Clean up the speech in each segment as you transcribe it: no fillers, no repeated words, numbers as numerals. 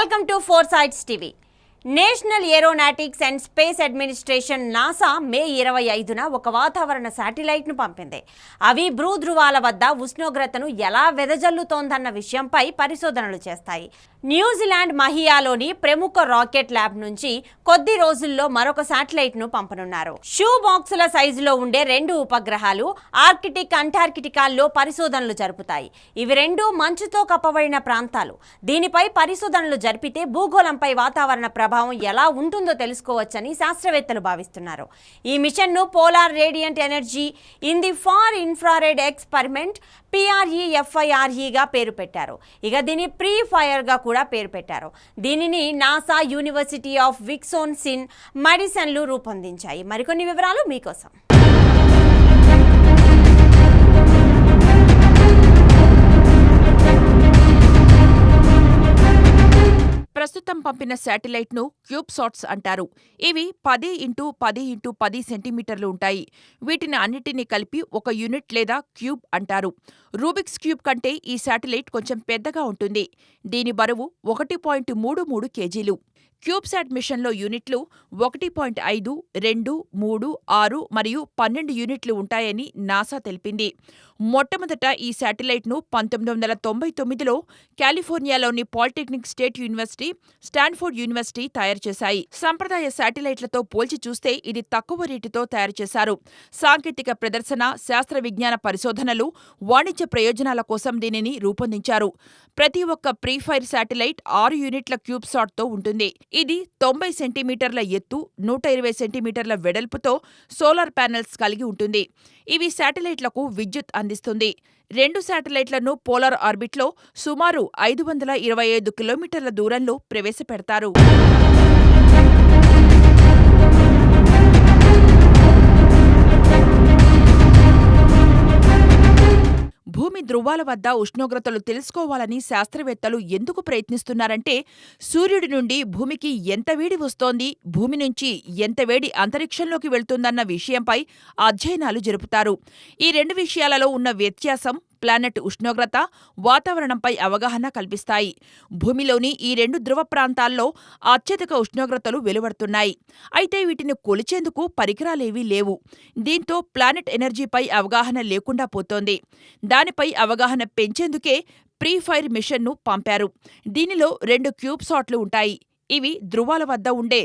Welcome to Foresights TV. National aeronautics and space administration NASA May 25న ఒక వాతావరణ శాటిలైట్ను పంపింది. అవి భూధృవాల వద్ద ఉష్ణోగ్రతను ఎలా వెదజల్లుతోందన్న విషయంపై పరిశోధనలు చేస్తాయి. న్యూజిలాండ్ మహియాలోని ప్రముఖ రాకెట్ ల్యాబ్ నుంచి కొద్ది రోజుల్లో మరొక శాటిలైట్ను పంపనున్నారు. షూ బాక్సుల సైజులో ఉండే 2 ఉపగ్రహాలు ఆర్కిటిక్, అంటార్కిటికాల్లో పరిశోధనలు జరుపుతాయి. ఇవి 2 మంచుతో కప్పబడిన ప్రాంతాలు. దీనిపై పరిశోధనలు జరిపితే భూగోళంపై వాతావరణ ప్రభావం ఎలా ఉంటుందో తెలుసుకోవచ్చని శాస్త్రవేత్తలు భావిస్తున్నారు. ఈ మిషన్ను polar radiant energy in the far infrared experiment PREFIRE పేరు పెట్టారు. ఇక దీని ప్రీ ఫైర్ గా కూడా పేరు పెట్టారు. దీనిని నాసా, యూనివర్సిటీ ఆఫ్ విస్కాన్సిన్ మెడిసిన్లు రూపొందించాయి. మరికొన్ని వివరాలు మీకోసం. ప్రస్తుతం పంపిన శాటిలైట్ను క్యూబ్సాట్స్ అంటారు. ఇవి 10x10x10 సెంటీమీటర్లు ఉంటాయి. వీటిని అన్నిటినీ కలిపి ఒక యూనిట్ లేదా క్యూబ్ అంటారు. రూబిక్స్ క్యూబ్ కంటే ఈ శాటిలైట్ కొంచెం పెద్దగా ఉంటుంది. దీని బరువు 1.33 కేజీలు. క్యూబ్సాట్ మిషన్లో యూనిట్లు 1.5, 2, 3, 6 మరియు 12 యూనిట్లు ఉంటాయని నాసా తెలిపింది. మొట్టమొదట ఈ శాటిలైట్ను 1999లో కాలిఫోర్నియాలోని polytechnic state university, Stanford university తయారు చేశాయి. సంప్రదాయ శాటిలైట్లతో పోల్చి చూస్తే ఇది తక్కువ రేటుతో తయారు చేశారు. సాంకేతిక ప్రదర్శన, శాస్త్ర విజ్ఞాన పరిశోధనలు, వాణిజ్య ప్రయోజనాల కోసం దీనిని రూపొందించారు. ప్రతి ఒక్క ప్రీఫైర్ శాటిలైట్ 6 యూనిట్ల క్యూబ్సాట్తో ఉంటుంది. ఇది 90 సెంటీమీటర్ల ఎత్తు, 120 సెంటీమీటర్ల వెడల్పుతో సోలార్ ప్యానెల్స్ కలిగి ఉంటుంది. ఇవి శాటిలైట్లకు విద్యుత్ అందిస్తుంది. 2 శాటిలైట్లను పోలార్ ఆర్బిట్లో సుమారు 525 కిలోమీటర్ల దూరంలో ప్రవేశపెడతారు. భూమి ధృవాల వద్ద ఉష్ణోగ్రతలు తెలుసుకోవాలని శాస్త్రవేత్తలు ఎందుకు ప్రయత్నిస్తున్నారంటే, సూర్యుడి నుండి భూమికి ఎంత వేడి వస్తోంది, భూమి నుంచి ఎంత వేడి అంతరిక్షంలోకి వెళ్తుందన్న విషయంపై అధ్యయనాలు జరుపుతారు. ఈ 2 విషయాలలో ఉన్న వ్యత్యాసం, ప్లానెట్ ఉష్ణోగ్రత, వాతావరణంపై అవగాహన కల్పిస్తాయి. భూమిలోని ఈ 2 ధృవ ప్రాంతాల్లో అత్యధిక ఉష్ణోగ్రతలు వెలువడుతున్నాయి. అయితే వీటిని కొలిచేందుకు పరికరాలేవీ లేవు. దీంతో ప్లానెట్ ఎనర్జీపై అవగాహన లేకుండా పోతోంది. దానిపై అవగాహన పెంచేందుకే ప్రీఫైర్ మిషన్ను పంపారు. దీనిలో 2 క్యూబ్సాట్లు ఉంటాయి. ఇవి ధృవాల వద్ద ఉండే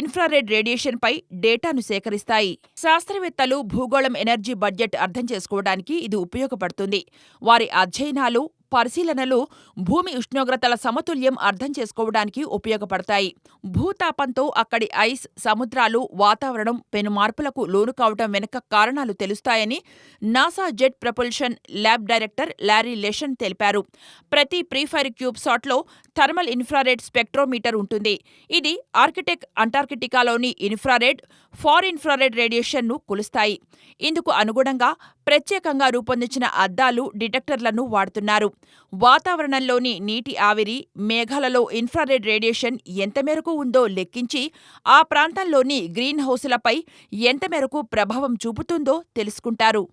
ఇన్ఫ్రారెడ్ రేడియేషన్పై డేటాను సేకరిస్తాయి. శాస్త్రవేత్తలు భూగోళం ఎనర్జీ బడ్జెట్ అర్థం చేసుకోవడానికి ఇది ఉపయోగపడుతుంది. వారి అధ్యయనాలు, పరిశీలనలు భూమి ఉష్ణోగ్రతల సమతుల్యం అర్థం చేసుకోవడానికి ఉపయోగపడతాయి. భూతాపంతో అక్కడి ఐస్, సముద్రాలు, వాతావరణం పెను మార్పులకు లోను కావటం వెనుక కారణాలు తెలుస్తాయని NASA jet propulsion lab director Laurie Leshin తెలిపారు. ప్రతి ప్రీఫైర్ క్యూబ్సాట్లో థర్మల్ ఇన్ఫ్రారెడ్ స్పెక్ట్రోమీటర్ ఉంటుంది. ఇది ఆర్కిటిక్, అంటార్కిటికాలోని ఇన్ఫ్రారెడ్, ఫార్ ఇన్ఫ్రారెడ్ రేడియేషన్ను కొలుస్తాయి. ఇందుకు అనుగుణంగా ప్రత్యేకంగా రూపొందించిన అద్దాలు, డిటెక్టర్లను వాడుతున్నారు. వాతావరణంలోని నీటి ఆవిరి, మేఘాలలో ఇన్ఫ్రారెడ్ రేడియేషన్ ఎంత మేరకు ఉందో లెక్కించి ఆ ప్రాంతంలోని గ్రీన్ హౌసులపై ఎంత మేరకు ప్రభావం చూపుతుందో తెలుసుకుంటారు.